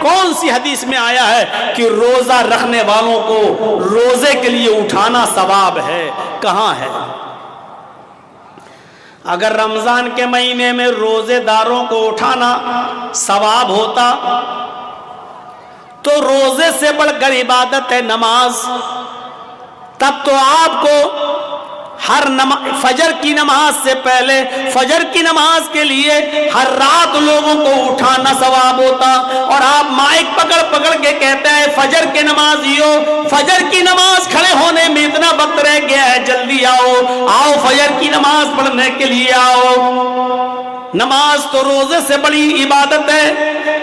کون سی حدیث میں آیا ہے کہ روزہ رکھنے والوں کو روزے کے لیے اٹھانا ثواب ہے؟ کہاں ہے؟ اگر رمضان کے مہینے میں روزے داروں کو اٹھانا ثواب ہوتا تو روزے سے بڑھ کر عبادت ہے نماز. تب تو آپ کو ہر فجر کی نماز سے پہلے فجر کی نماز کے لیے ہر رات لوگوں کو اٹھانا ثواب ہوتا, اور آپ مائک پکڑ پکڑ کے کہتے ہیں فجر کے نمازیوں, فجر کی نماز کھڑے ہونے میں اتنا وقت رہ گیا ہے, جلدی آؤ آؤ فجر کی نماز پڑھنے کے لیے آؤ. نماز تو روزے سے بڑی عبادت ہے.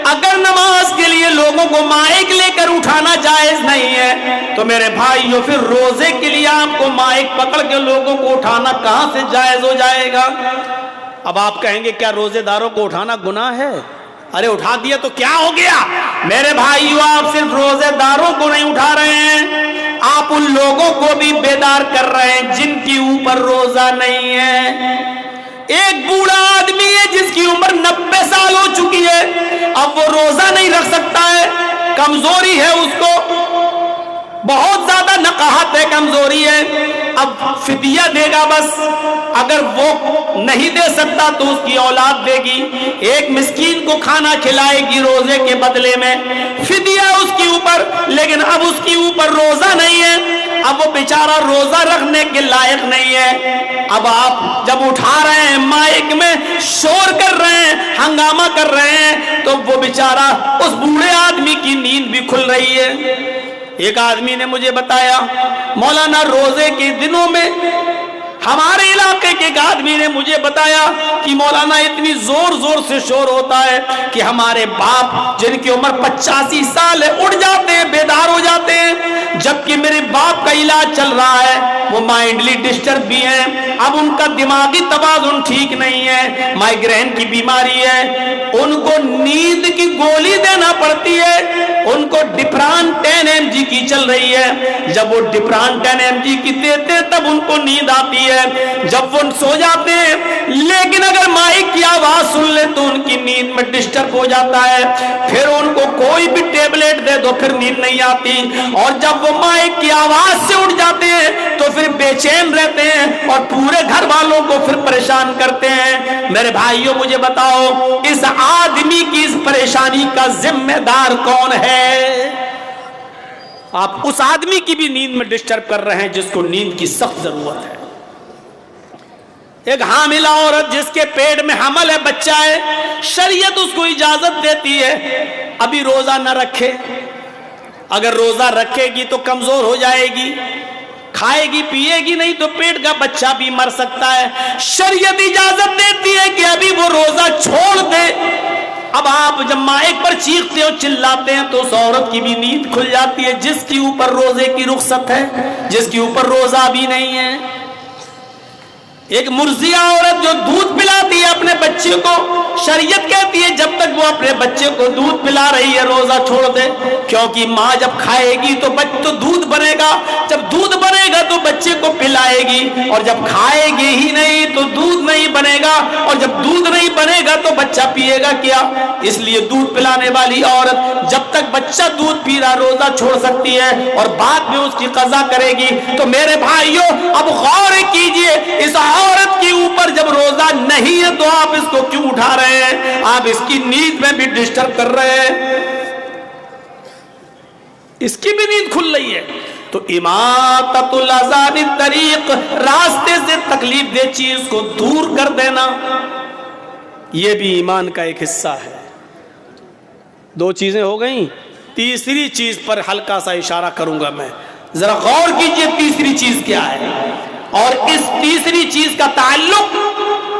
اگر نماز کے لیے لوگوں کو مائک لے کر اٹھانا جائز نہیں ہے تو میرے بھائیو پھر روزے کے لیے آپ کو مائک پکڑ کے لوگوں کو اٹھانا کہاں سے جائز ہو جائے گا؟ اب آپ کہیں گے کیا روزے داروں کو اٹھانا گناہ ہے؟ ارے اٹھا دیا تو کیا ہو گیا؟ میرے بھائیو آپ صرف روزے داروں کو نہیں اٹھا رہے ہیں, آپ ان لوگوں کو بھی بیدار کر رہے ہیں جن کی اوپر روزہ نہیں ہے. ایک بوڑھا آدمی ہے جس کی عمر 90 سال ہو چکی ہے, اب وہ روزہ نہیں رکھ سکتا ہے, کمزوری ہے اس کو, بہت زیادہ نقاہت ہے, کمزوری ہے, اب فدیہ دے گا بس. اگر وہ نہیں دے سکتا تو اس کی اولاد دے گی, ایک مسکین کو کھانا کھلائے گی روزے کے بدلے میں, فدیہ اس کے اوپر. لیکن اب اس کے اوپر روزہ نہیں ہے, اب وہ بیچارہ روزہ رکھنے کے لائق نہیں ہے. اب آپ جب اٹھا رہے ہیں مائک میں شور کر رہے ہیں, ہنگامہ کر رہے ہیں, تو وہ بیچارہ اس بوڑھے آدمی کی نیند بھی کھل رہی ہے. ایک آدمی نے مجھے بتایا مولانا روزے کے دنوں میں, ہمارے علاقے کے ایک آدمی نے مجھے بتایا کہ مولانا اتنی زور زور سے شور ہوتا ہے کہ ہمارے باپ جن کی عمر 85 سال ہے اٹھ جاتے ہیں, بیدار ہو جاتے ہیں, جبکہ میرے باپ کا علاج چل رہا ہے, وہ مائنڈلی ڈسٹرب بھی ہیں, اب ان کا دماغی توازن ٹھیک نہیں ہے, مائیگرین کی بیماری ہے, ان کو نیند کی گولی دینا پڑتی ہے, ان کو ڈپران 10 mg کی چل رہی ہے. جب وہ ڈپران 10 mg کی دیتے ہیں تب ان کو نیند آتی ہے, جب وہ سو جاتے ہیں. لیکن اگر مائک کی آواز سن لے تو ان کی نیند میں ڈسٹرب ہو جاتا ہے, پھر ان کو کوئی بھی ٹیبلیٹ دے دو پھر نیند نہیں آتی, اور جب وہ مائک کی آواز سے اٹھ جاتے ہیں تو پھر بے چین رہتے ہیں اور پورے گھر والوں کو پھر پریشان کرتے ہیں. میرے بھائیوں مجھے بتاؤ اس آدمی کی اس پریشانی کا ذمہ دار کون ہے؟ آپ اس آدمی کی بھی نیند میں ڈسٹرب کر رہے ہیں جس کو نیند کی سخت ضرورت ہے. ایک حاملہ عورت جس کے پیٹ میں حمل ہے, بچہ ہے, شریعت اس کو اجازت دیتی ہے ابھی روزہ نہ رکھے. اگر روزہ رکھے گی تو کمزور ہو جائے گی, کھائے گی پیے گی نہیں تو پیٹ کا بچہ بھی مر سکتا ہے. شریعت اجازت دیتی ہے کہ ابھی وہ روزہ چھوڑ دے. اب آپ جب مائک پر چیختے ہو چلاتے ہیں تو اس عورت کی بھی نیند کھل جاتی ہے جس کی اوپر روزے کی رخصت ہے, جس کی اوپر روزہ بھی نہیں ہے. ایک مرضیہ عورت جو دودھ پلاتی ہے اپنے بچے کو, شریعت کہتی ہے جب تک وہ اپنے بچے کو دودھ پلا رہی ہے روزہ چھوڑ دے, کیونکہ ماں جب کھائے گی تو دودھ بنے گا, جب دودھ بنے گا تو بچے کو پلائے گی, اور جب کھائے گی ہی نہیں تو دودھ نہیں بنے گا, اور جب دودھ نہیں بنے گا تو بچہ پیے گا کیا؟ اس لیے دودھ پلانے والی عورت جب تک بچہ دودھ پی رہا روزہ چھوڑ سکتی ہے اور بعد میں اس کی قضا کرے گی. تو میرے بھائیوں اب غور کیجئے, اس عورت کے اوپر جب روزہ نہیں ہے تو آپ اس کو کیوں اٹھا رہے ہیں؟ آپ اس کی نیند میں بھی ڈسٹرب کر رہے ہیں, اس کی بھی نیند کھل رہی ہے. تو اماطۃ الاذى عن الطریق, راستے سے تکلیف دہ چیز کو دور کر دینا, یہ بھی ایمان کا ایک حصہ ہے. 2 چیزیں ہو گئیں, تیسری چیز پر ہلکا سا اشارہ کروں گا میں, ذرا غور کیجئے تیسری چیز کیا ہے. اور اس تیسری چیز کا تعلق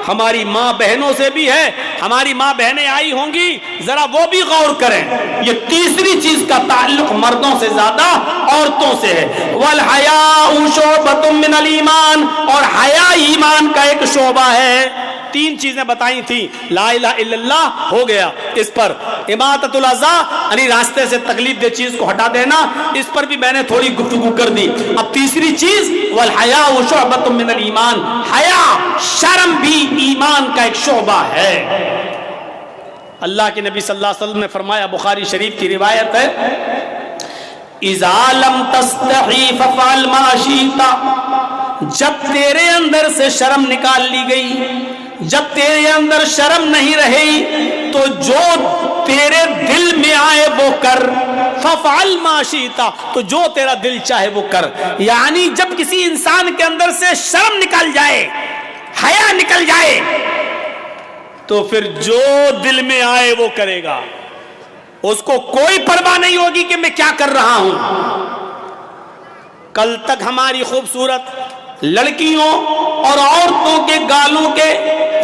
ہماری ماں بہنوں سے بھی ہے. ہماری ماں بہنیں آئی ہوں گی, ذرا وہ بھی غور کریں. یہ تیسری چیز کا تعلق مردوں سے زیادہ عورتوں سے ہے. والحیاء شعبۃ من الایمان, اور حیا ایمان کا ایک شعبہ ہے. 3 چیزیں بتائی تھیں, لا الہ الا اللہ ہو گیا, اس پر اماطۃ الاذى یعنی راستے سے تکلیف دہ چیز کو ہٹا دینا, اس پر بھی میں نے تھوڑی گفتگو کر دی. اب تیسری چیز والحیاء شعبۃ من الایمان, حیا شرم بھی ایمان کا ایک شعبہ ہے. اللہ کے نبی صلی اللہ علیہ وسلم نے فرمایا، بخاری شریف کی روایت ہے، اذا لم تستحی ففعل ما شئت، جب تیرے اندر سے شرم نکال لی گئی، جب تیرے اندر شرم نہیں رہی تو جو تیرے دل میں آئے وہ کر، ففعل ما شئت، تو جو تیرا دل چاہے وہ کر۔ یعنی جب کسی انسان کے اندر سے شرم نکل جائے، حیا نکل جائے، تو پھر جو دل میں آئے وہ کرے گا، اس کو کوئی پرواہ نہیں ہوگی کہ میں کیا کر رہا ہوں۔ کل تک ہماری خوبصورت لڑکیوں اور عورتوں کے گالوں کے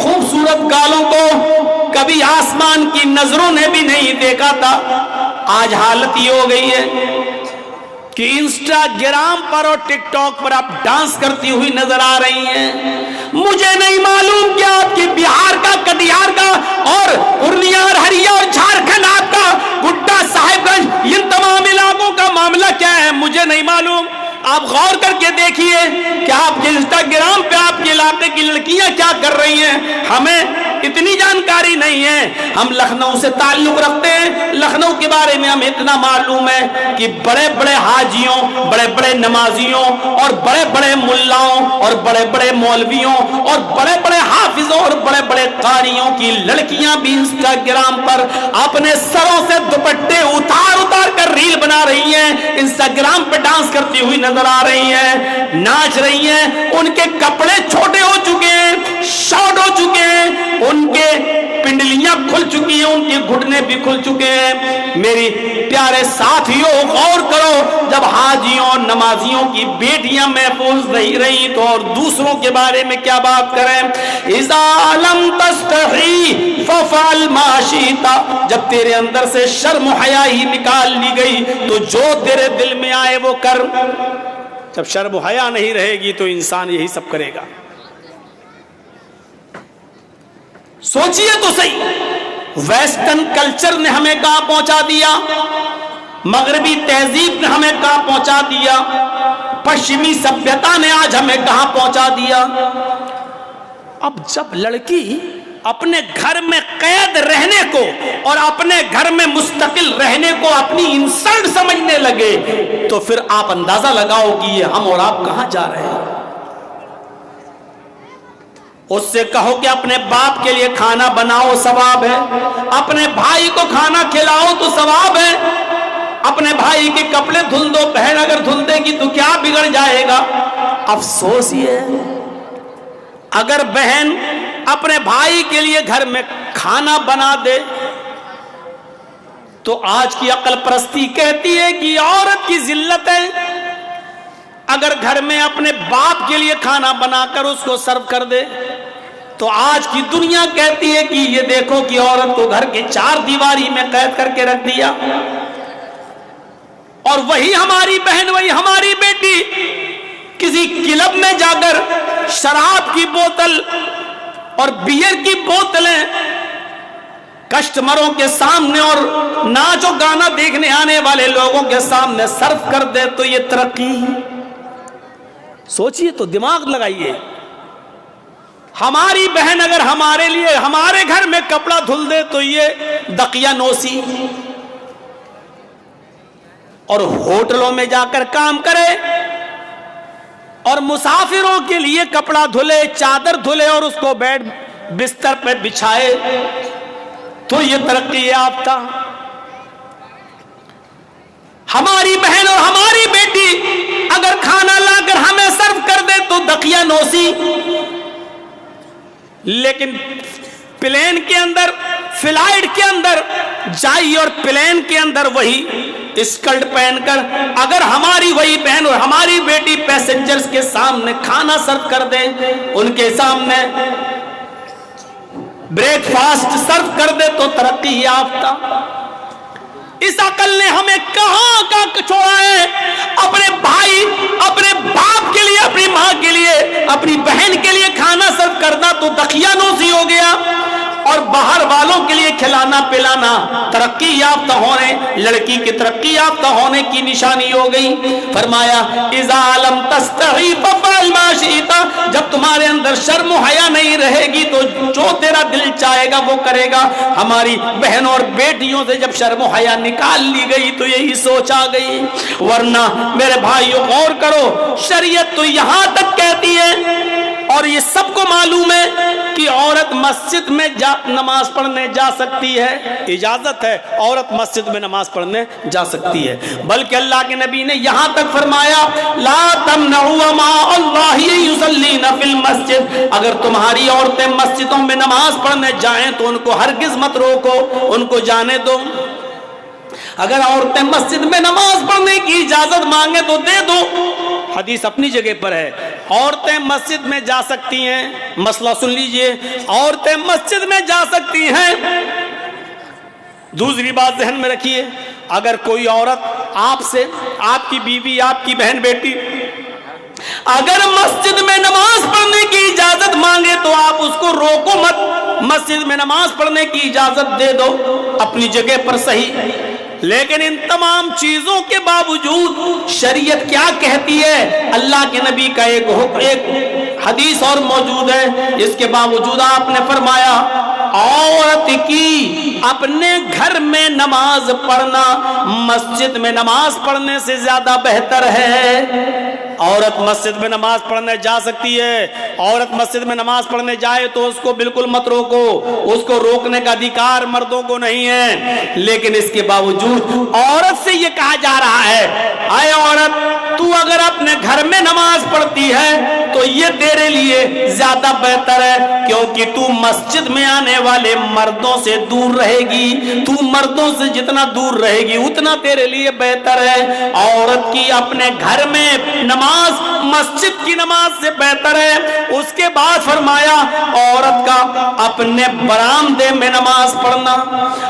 خوبصورت گالوں کو کبھی آسمان کی نظروں نے بھی نہیں دیکھا تھا، آج حالت یہ ہو گئی ہے کہ انسٹاگرام پر اور ٹک ٹاک پر آپ ڈانس کرتی ہوئی نظر آ رہی ہیں۔ مجھے نہیں معلوم کہ آپ کے بہار کا، کٹیہار کا اور پورنیہ اور ہریا اور جھارکھنڈ، آپ کا گڈا، صاحب گنج، ان تمام علاقوں کا معاملہ کیا ہے، مجھے نہیں معلوم۔ آپ غور کر کے دیکھیے کہ آپ کے انسٹاگرام پہ آپ کے علاقے کی لڑکیاں کیا کر رہی ہیں، ہمیں اتنی جانکاری نہیں ہے۔ ہم لکھنؤ سے تعلق رکھتے ہیں، لکھنؤ کے بارے میں ہمیں اتنا معلوم ہے کہ بڑے بڑے حاجیوں، بڑے بڑے نمازیوں اور بڑے بڑے ملاؤں اور بڑے بڑے مولویوں اور بڑے بڑے حافظوں اور بڑے بڑے قاریوں کی لڑکیاں بھی انسٹاگرام پر اپنے سروں سے دوپٹے اتار اتار کر ریل بنا رہی ہیں، انسٹاگرام پہ ڈانس کرتی ہوئی نظر آ رہی ہیں، ناچ رہی ہیں۔ ان کے کپڑے چھوٹے ہو چکے ہیں، شارٹ ہو چکے ہیں، ان کے پنڈلیاں کھل چکی ہیں، ان کے گھٹنے بھی کھل چکے ہیں۔ میری پیارے ساتھیوں، غور کرو، جب حاجیوں اور نمازیوں کی بیٹیاں محفوظ نہیں رہی تو اور دوسروں کے بارے میں کیا بات کریں۔ اذا لم تستحی ففعل ما شئت، جب تیرے اندر سے شرم و حیا ہی نکال لی گئی تو جو تیرے دل میں آئے وہ کر۔ جب شرم و حیا نہیں رہے گی تو انسان یہی سب کرے گا۔ سوچئے تو صحیح، ویسٹرن کلچر نے ہمیں کہاں پہنچا دیا، مغربی تہذیب نے ہمیں کہاں پہنچا دیا، پشچمی سبھیتا نے آج ہمیں کہاں پہنچا دیا۔ اب جب لڑکی اپنے گھر میں قید رہنے کو اور اپنے گھر میں مستقل رہنے کو اپنی انسلٹ سمجھنے لگے تو پھر آپ اندازہ لگاؤ کہ یہ ہم اور آپ کہاں جا رہے ہیں۔ اس سے کہو کہ اپنے باپ کے لیے کھانا بناؤ، ثواب ہے، اپنے بھائی کو کھانا کھلاؤ تو ثواب ہے، اپنے بھائی کے کپڑے دھل دو، بہن اگر دھل دے گی تو کیا بگڑ جائے گا۔ افسوس یہ اگر بہن اپنے بھائی کے لیے گھر میں کھانا بنا دے تو آج کی عقل پرستی کہتی ہے کہ عورت کی ذلت ہے۔ اگر گھر میں اپنے باپ کے لیے کھانا بنا کر اس کو سرو کر دے تو آج کی دنیا کہتی ہے کہ یہ دیکھو کہ عورت کو گھر کے چار دیواری میں قید کر کے رکھ دیا۔ اور وہی ہماری بہن، وہی ہماری بیٹی کسی کلب میں جا کر شراب کی بوتل اور بیئر کی بوتلیں کسٹمروں کے سامنے اور ناچ و گانا دیکھنے آنے والے لوگوں کے سامنے سرو کر دے تو یہ ترقی؟ سوچئے تو، دماغ لگائیے۔ ہماری بہن اگر ہمارے لیے ہمارے گھر میں کپڑا دھل دے تو یہ دقیہ نوسی، اور ہوٹلوں میں جا کر کام کرے اور مسافروں کے لیے کپڑا دھلے، چادر دھلے اور اس کو بیڈ بستر پہ بچھائے تو یہ ترقی یافتہ۔ ہماری بہن اور ہماری بیٹی اگر کھانا لا کر ہمیں سرو کر دے تو دقیہ نوسی، لیکن پلین کے اندر، فلائٹ کے اندر جائی اور پلین کے اندر وہی اسکرٹ پہن کر اگر ہماری وہی بہن اور ہماری بیٹی پیسنجرز کے سامنے کھانا سرو کر دے، ان کے سامنے بریک فاسٹ سرو کر دے تو ترقی یافتہ۔ اس عقل نے ہمیں کہاں کا چھوڑا ہے؟ اپنے بھائی، اپنے باپ کے لیے، اپنی ماں کے لیے، اپنی بہن کے لیے کھانا سرو کرنا تو دقیہ نوسی ہو گیا۔ اور باہر والوں کے لیے کھلانا پلانا ترقی یافتہ ہونے، لڑکی کے ترقی یافتہ ہونے کی نشانی ہو گئی۔ فرمایا اذا لم تستحی فافعل ما شئت، جب تمہارے اندر شرم و حیا نہیں رہے گی تو جو تیرا دل چاہے گا وہ کرے گا۔ ہماری بہنوں اور بیٹیوں سے جب شرم و حیا نکال لی گئی تو یہی سوچ آ گئی، ورنہ میرے بھائیوں غور کرو، شریعت تو یہاں تک کہتی ہے، اور یہ سب کو معلوم ہے کہ عورت مسجد میں نماز پڑھنے جا سکتی ہے، اجازت ہے، عورت مسجد میں نماز پڑھنے جا سکتی ہے، بلکہ اللہ کے نبی نے یہاں تک فرمایا لا تمنعوا ماء اللہ یصلین فی المسجد، اگر تمہاری عورتیں مسجدوں میں نماز پڑھنے جائیں تو ان کو ہرگز مت روکو، ان کو جانے دو۔ اگر عورتیں مسجد میں نماز پڑھنے کی اجازت مانگے تو دے دو، حدیث اپنی جگہ پر ہے، عورتیں مسجد میں جا سکتی ہیں۔ مسئلہ سن لیجئے، عورتیں مسجد میں جا سکتی ہیں۔ دوسری بات ذہن میں رکھیے، اگر کوئی عورت آپ سے، آپ کی بیوی، آپ کی بہن بیٹی اگر مسجد میں نماز پڑھنے کی اجازت مانگے تو آپ اس کو روکو مت، مسجد میں نماز پڑھنے کی اجازت دے دو، اپنی جگہ پر صحیح۔ لیکن ان تمام چیزوں کے باوجود شریعت کیا کہتی ہے؟ اللہ کے نبی کا ایک حدیث اور موجود ہے، اس کے باوجود آپ نے فرمایا عورت کی اپنے گھر میں نماز پڑھنا مسجد میں نماز پڑھنے سے زیادہ بہتر ہے۔ عورت مسجد میں نماز پڑھنے جا سکتی ہے، عورت مسجد میں نماز پڑھنے جائے تو اس کو بالکل مت روکو، اس کو روکنے کا ادھیکار مردوں کو نہیں ہے، لیکن اس کے باوجود عورت سے یہ کہا جا رہا ہے اے عورت، تو اگر اپنے گھر میں نماز پڑھتی ہے تو یہ تیرے لیے زیادہ بہتر ہے، کیونکہ تو مسجد میں آنے والے مردوں سے دور رہے گی، تو مردوں سے جتنا دور رہے گی اتنا تیرے لیے بہتر ہے۔ عورت کی اپنے گھر میں نماز مسجد کی نماز سے بہتر ہے۔ اس کے بعد فرمایا عورت کا اپنے برآمدے میں نماز پڑھنا،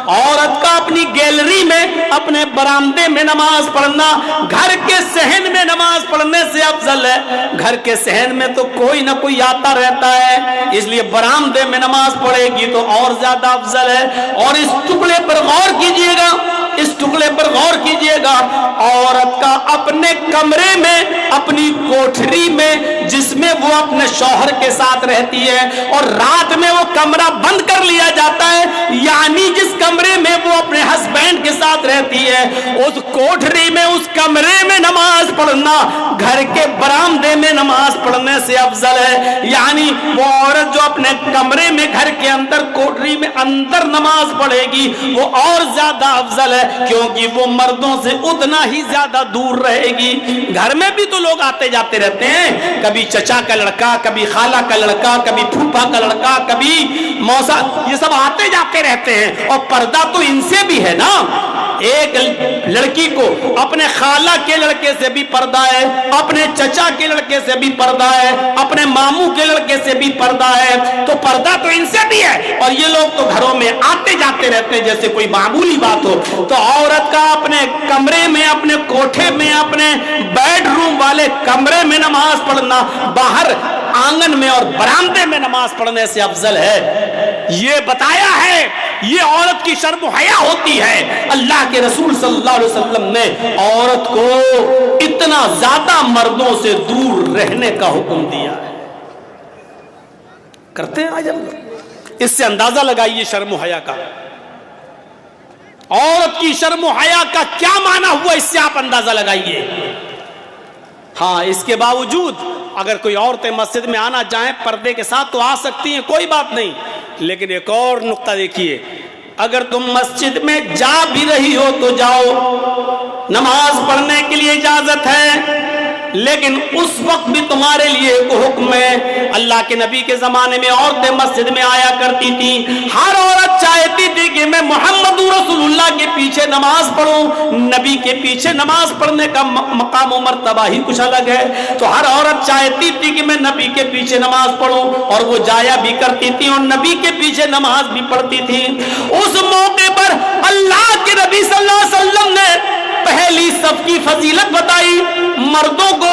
عورت کا اپنی گیلری میں، اپنے برآمدے میں نماز پڑھنا گھر کے صحن میں نماز پڑھنے سے افضل ہے۔ گھر کے صحن میں تو کوئی نہ کوئی آتا رہتا ہے، اس لیے برآمدے میں نماز پڑھے گی تو اور زیادہ افضل ہے۔ اور اس ٹکڑے پر غور کیجئے گا، اس ٹکڑے پر غور کیجئے گا، عورت کا اپنے کمرے میں، اپنی کوٹھری میں جس میں وہ اپنے شوہر کے ساتھ رہتی ہے اور رات میں وہ کمرہ بند کر لیا جاتا ہے، یعنی جس کمرے میں وہ اپنے ہسبینڈ کے ساتھ رہتی ہے اس کوٹھری میں، اس کمرے میں نماز پڑھنا گھر کے برآمدے میں نماز پڑھنے سے افضل ہے۔ یعنی وہ عورت جو اپنے کمرے میں، گھر کے اندر، کوٹھری میں اندر نماز پڑھے گی وہ اور زیادہ افضل ہے، کیونکہ وہ مردوں سے اتنا ہی زیادہ دور رہے گی۔ گھر میں بھی تو لوگ آتے جاتے رہتے ہیں، کبھی چچا کا لڑکا، کبھی خالہ کا لڑکا، کبھی پھوپھا کا لڑکا، کبھی موسا، یہ سب آتے جاتے رہتے ہیں، اور پردہ تو ان سے بھی ہے نا۔ ایک لڑکی کو اپنے خالہ کے لڑکے سے بھی پردہ ہے، اپنے چچا کے لڑکے سے بھی پردہ ہے، اپنے ماموں کے لڑکے سے بھی پردہ ہے، تو پردہ تو ان سے بھی ہے، اور یہ لوگ تو گھروں میں آتے جاتے رہتے ہیں جیسے کوئی معمولی بات ہو۔ تو عورت کا اپنے کمرے میں، اپنے کوٹھے میں، اپنے بیڈ روم والے کمرے میں نماز پڑھنا باہر آنگن میں اور برآمدے میں نماز پڑھنے سے افضل ہے۔ یہ بتایا ہے، یہ عورت کی شرم و حیا ہوتی ہے۔ اللہ کے رسول صلی اللہ علیہ وسلم نے عورت کو اتنا زیادہ مردوں سے دور رہنے کا حکم دیا ہے۔ کرتے ہیں آج ہم، اس سے اندازہ لگائیے شرم و حیا کا، عورت کی شرم و حیا کا کیا معنی ہوا، اس سے آپ اندازہ لگائیے۔ ہاں، اس کے باوجود اگر کوئی عورتیں مسجد میں آنا چاہیں پردے کے ساتھ تو آ سکتی ہیں، کوئی بات نہیں، لیکن ایک اور نقطہ دیکھیے، اگر تم مسجد میں جا بھی رہی ہو تو جاؤ، نماز پڑھنے کے لیے اجازت ہے، لیکن اس وقت بھی تمہارے لیے ایک حکم ہے۔ اللہ کے نبی کے زمانے میں عورتیں مسجد میں آیا کرتی تھیں، ہر عورت چاہتی تھی کہ میں محمد رسول اللہ کے پیچھے نماز پڑھوں، نبی کے پیچھے نماز پڑھنے کا مقام و مرتبہ ہی کچھ الگ ہے، تو ہر عورت چاہتی تھی کہ میں نبی کے پیچھے نماز پڑھوں، اور وہ جایا بھی کرتی تھی اور نبی کے پیچھے نماز بھی پڑھتی تھی۔ اس موقع پر اللہ کے نبی صلی اللہ علیہ وسلم نے پہلی صف کی فضیلت بتائی، مردوں کو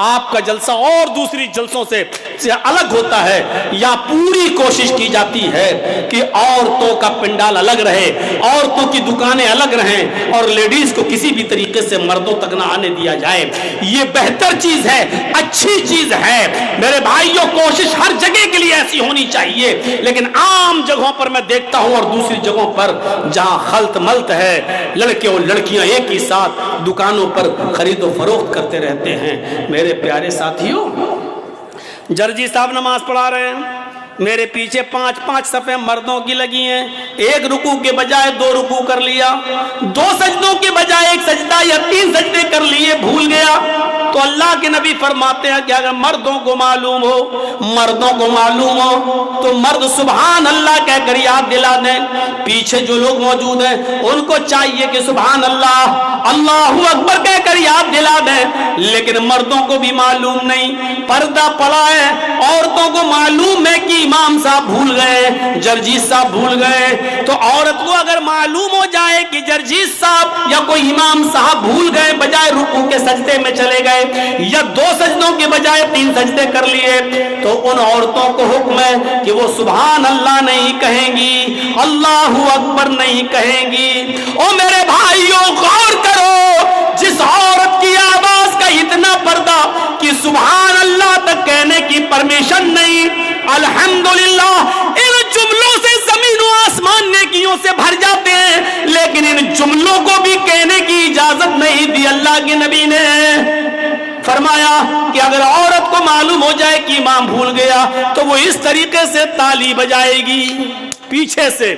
آپ کا جلسہ اور دوسری جلسوں سے الگ ہوتا ہے، یا پوری کوشش کی جاتی ہے کہ عورتوں کا پنڈال الگ رہے، عورتوں کی دکانیں الگ رہیں، اور لیڈیز کو کسی بھی طریقے سے مردوں تک نہ آنے دیا جائے. یہ بہتر چیز ہے، اچھی چیز ہے میرے بھائیوں. کوشش ہر جگہ کے لیے ایسی ہونی چاہیے، لیکن عام جگہوں پر میں دیکھتا ہوں اور دوسری جگہوں پر جہاں خلط ملط ہے، لڑکے اور لڑکیاں ایک ہی ساتھ دکانوں پر خرید و فروخت کرتے رہتے ہیں. میرے پیارے ساتھیوں، جرجی صاحب نماز پڑھا رہے ہیں، میرے پیچھے 5 صفیں مردوں کی لگی ہیں. ایک رکوع کے بجائے 2 رکوع کر لیا، 2 سجدوں کے بجائے 1 سجدہ یا 3 سجدے کر لیے، بھول گیا. تو اللہ کے نبی فرماتے ہیں کہ اگر مردوں کو معلوم ہو تو مرد سبحان اللہ کہہ کر یاد دلا دیں. پیچھے جو لوگ موجود ہیں ان کو چاہیے کہ سبحان اللہ، اللہ اکبر کہہ کر یاد دلا دیں. لیکن مردوں کو بھی معلوم نہیں، پردہ پڑا ہے، عورتوں کو معلوم ہے کہ امام صاحب بھول گئے، جرجیت صاحب بھول گئے. تو عورت کو اگر معلوم ہو جائے کہ جرجیت صاحب یا کوئی امام صاحب بھول گئے، بجائے رکوع کے سجدے میں چلے گئے یا 2 سجدوں کے بجائے 3 سجدے کر لیے، تو ان عورتوں کو حکم ہے کہ وہ سبحان اللہ نہیں کہیں گی، اللہ اکبر نہیں کہیں گی. او میرے بھائیوں، غور کرو، جس عورت کی آواز کا اتنا پردہ کہ سبحان اللہ تک کہنے کی پرمیشن نہیں، الحمدللہ ان جملوں سے زمین و آسمان نیکیوں سے بھر جاتے ہیں، لیکن ان جملوں کو بھی کہنے کی اجازت نہیں دی. اللہ کے نبی نے فرمایا کہ اگر عورت کو معلوم ہو جائے کہ امام بھول گیا تو وہ اس طریقے سے تالی بجائے گی، پیچھے سے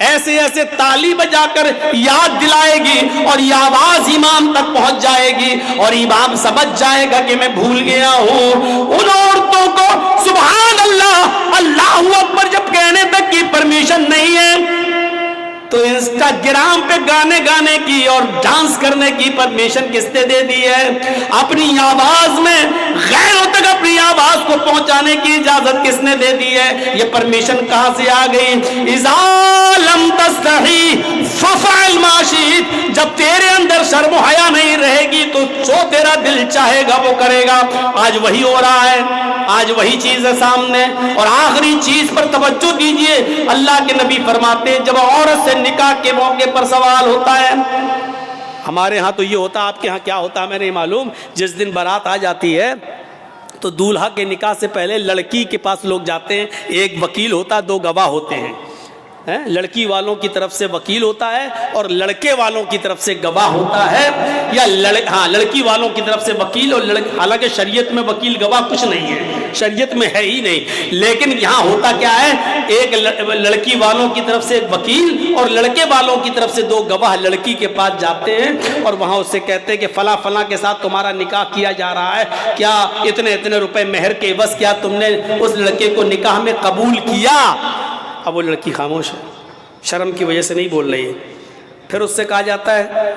ایسے ایسے تالی بجا کر یاد دلائے گی، اور یہ آواز امام تک پہنچ جائے گی اور امام سمجھ جائے گا کہ میں بھول گیا ہوں. ان عورتوں کو سبحان اللہ، اللہ اکبر جب کہنے تک کی پرمیشن نہیں ہے تو انسٹاگرام پہ گانے کی اور ڈانس کرنے کی پرمیشن کس نے دے دی ہے؟ اپنی آواز میں غیروں تک اپنی آواز کو پہنچانے کی اجازت کس نے دے دی ہے؟ یہ پرمیشن کہاں سے آ گئی؟ اذا لم تستحی ففعل ما شئت، جب تیرے اندر شرم و حیا نہیں رہے گی تو جو تیرا دل چاہے گا وہ کرے گا. آج وہی ہو رہا ہے، آج وہی چیز ہے سامنے. اور آخری چیز پر توجہ دیجئے، اللہ کے نبی فرماتے ہیں جب عورت سے نکاح کے موقع پر سوال ہوتا ہے، ہمارے ہاں تو یہ ہوتا، آپ کے ہاں کیا ہوتا ہے میں نہیں معلوم، جس دن بارات آ جاتی ہے تو دولہا کے نکاح سے پہلے لڑکی کے پاس لوگ جاتے ہیں، ایک وکیل ہوتا، 2 گواہ ہوتے ہیں. لڑکی والوں کی طرف سے وکیل ہوتا ہے اور لڑکے والوں کی طرف سے گواہ ہوتا ہے، یا لڑکی والوں کی طرف سے وکیل اور حالانکہ شریعت میں وکیل گواہ کچھ نہیں ہے، شریعت میں ہے ہی نہیں. لیکن یہاں ہوتا کیا ہے، ایک لڑکی والوں کی طرف سے ایک وکیل اور لڑکے والوں کی طرف سے 2 گواہ لڑکی کے پاس جاتے ہیں اور وہاں اس سے کہتے ہیں کہ فلاں فلاں کے ساتھ تمہارا نکاح کیا جا رہا ہے، کیا اتنے روپے مہر کے عوض کیا تم نے اس لڑکے کو نکاح میں قبول کیا؟ اب وہ لڑکی خاموش ہے، شرم کی وجہ سے نہیں بول رہی ہے. پھر اس سے کہا جاتا ہے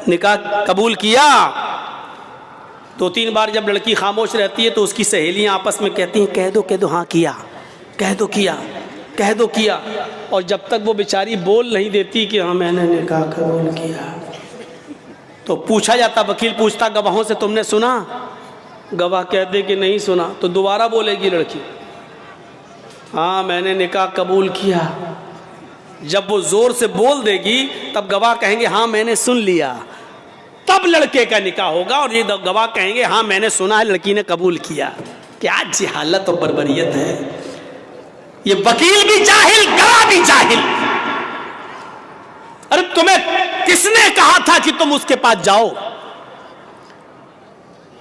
نکاح قبول کیا. 2-3 بار جب لڑکی خاموش رہتی ہے تو اس کی سہیلیاں آپس میں کہتی ہیں کہہ دو ہاں کیا، کہہ دو کیا. اور جب تک وہ بیچاری بول نہیں دیتی کہ ہاں میں نے نکاح قبول کیا تو پوچھا جاتا، وکیل پوچھتا گواہوں سے تم نے سنا؟ گواہ کہتے کہ نہیں سنا. تو دوبارہ بولے گی لڑکی ہاں میں نے نکاح قبول کیا. جب وہ زور سے بول دے گی تب گواہ کہیں گے ہاں میں نے سن لیا، تب لڑکے کا نکاح ہوگا. اور یہ گواہ کہیں گے ہاں میں نے سنا ہے لڑکی نے قبول کیا. کیا جہالت اور بربریت ہے! یہ وکیل بھی جاہل، گواہ بھی جاہل. ارے تمہیں کس نے کہا تھا کہ تم اس کے پاس جاؤ؟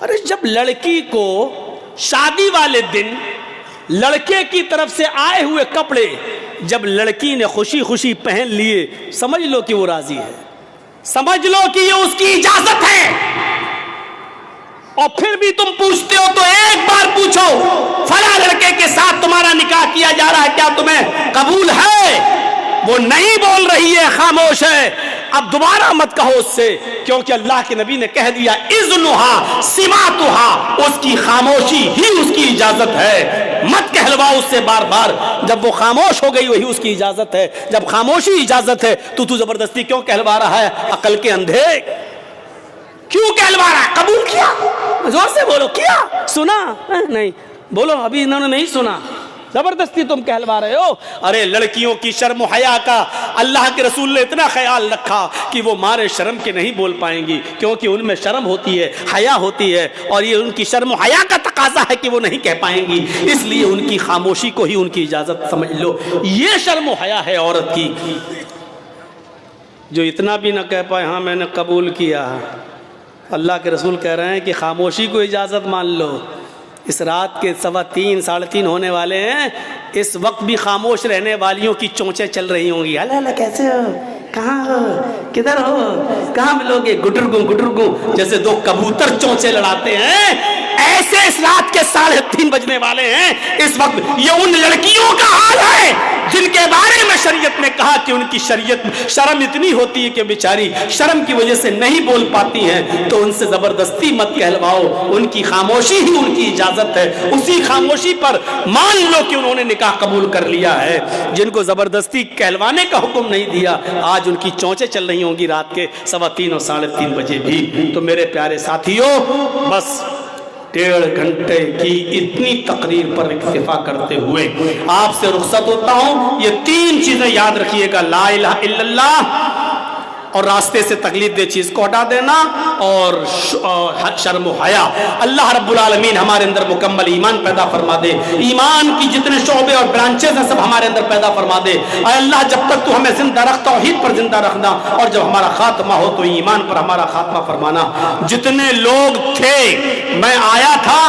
ارے جب لڑکی کو شادی والے دن لڑکے کی طرف سے آئے ہوئے کپڑے جب لڑکی نے خوشی خوشی پہن لیے، سمجھ لو کہ وہ راضی ہے، سمجھ لو کہ یہ اس کی اجازت ہے. اور پھر بھی تم پوچھتے ہو تو ایک بار پوچھو فلاں لڑکے کے ساتھ تمہارا نکاح کیا جا رہا ہے، کیا تمہیں قبول ہے؟ وہ نہیں بول رہی ہے، خاموش ہے. اب دوبارہ مت کہو اس سے، کیونکہ اللہ کے نبی نے کہہ دیا اذنھا سماعتھا، اس کی خاموشی ہی اس کی اجازت ہے. مت کہلواؤ اس سے بار بار. جب وہ خاموش ہو گئی وہی اس کی اجازت ہے. جب خاموشی اجازت ہے تو زبردستی کیوں کہلوا رہا ہے؟ عقل کے اندھے کیوں کہلوا رہا ہے؟ قبول کیا. زور سے بولو، کیا سنا نہیں؟ بولو ابھی انہوں نے نہیں سنا، زبردستی تم کہلوا رہے ہو۔ ارے لڑکیوں کی شرم و حیا کا اللہ کے رسول نے اتنا خیال رکھا کہ وہ مارے شرم کے نہیں بول پائیں گی، کیونکہ ان میں شرم ہوتی ہے، حیا ہوتی ہے، اور یہ ان کی شرم و حیا کا تقاضا ہے کہ وہ نہیں کہہ پائیں گی، اس لیے ان کی خاموشی کو ہی ان کی اجازت سمجھ لو۔ یہ شرم و حیا ہے عورت کی، جو اتنا بھی نہ کہہ پائے ہاں میں نے قبول کیا۔ اللہ کے رسول کہہ رہے ہیں کہ خاموشی کو اجازت مان لو۔ اس رات کے 3:15 3:30 ہونے والے ہیں، اس وقت بھی خاموش رہنے والیوں کی چونچیں چل رہی ہوں گی، اللہ اللہ کیسے ہو، کہاں ہو، کدھر ہو، کہاں ملوگے، گٹرگوں جیسے دو کبوتر چونچیں لڑاتے ہیں، ایسے اس رات کے 3:30 بجنے والے ہیں۔ اس وقت یہ ان لڑکیوں کا حال ہے جن کے بارے میں شریعت نے کہا کہ ان کی شرم اتنی ہوتی ہے کہ بیچاری شرم کی وجہ سے نہیں بول پاتی ہیں، تو ان سے زبردستی مت کہلواؤ، ان کی خاموشی ہی ان کی اجازت ہے، اسی خاموشی پر مان لو کہ انہوں نے نکاح قبول کر لیا ہے۔ جن کو زبردستی کہلوانے کا حکم نہیں دیا، آج ان کی چونچیں چل رہی ہوں گی رات کے 3:15 اور 3:30 بجے بھی۔ تو میرے پیارے ساتھیوں، بس 1.5 گھنٹے کی اتنی تقریر پر اکتفا کرتے ہوئے آپ سے رخصت ہوتا ہوں۔ یہ 3 چیزیں یاد رکھیے گا، لا الہ الا اللہ، اور راستے سے تکلیف دہ چیز کو ہٹا دینا، اور شرم و حیا۔ اللہ رب العالمین ہمارے اندر مکمل ایمان پیدا فرما دے، ایمان کی جتنے شعبے اور برانچز ہیں سب ہمارے اندر پیدا فرما دے۔ اے اللہ جب تک تو ہمیں زندہ رکھ، توحید پر زندہ رکھنا، اور جب ہمارا خاتمہ ہو تو ایمان پر ہمارا خاتمہ فرمانا۔ جتنے لوگ تھے، میں آیا تھا،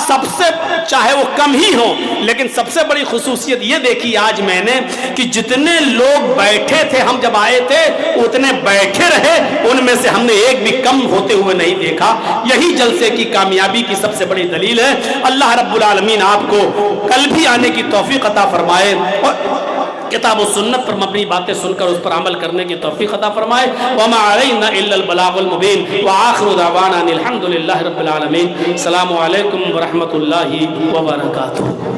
سب سے چاہے وہ کم ہی ہوں، لیکن سب سے بڑی خصوصیت یہ دیکھی آج میں نے کہ جتنے لوگ بیٹھے تھے ہم جب آئے تھے اتنے بیٹھے رہے، ان میں سے ہم نے ایک بھی کم ہوتے ہوئے نہیں دیکھا۔ یہی جلسے کی کامیابی کی سب سے بڑی دلیل ہے۔ اللہ رب العالمین آپ کو کل بھی آنے کی توفیق عطا فرمائے، اور کتاب و سنت پر مبنی باتیں سن کر اس پر عمل کرنے کی توفیق عطا فرمائے۔ وما علینا الا البلاغ المبین، وآخر دعوانا الحمد للہ رب العالمین۔ السلام علیکم ورحمۃ اللہ وبرکاتہ۔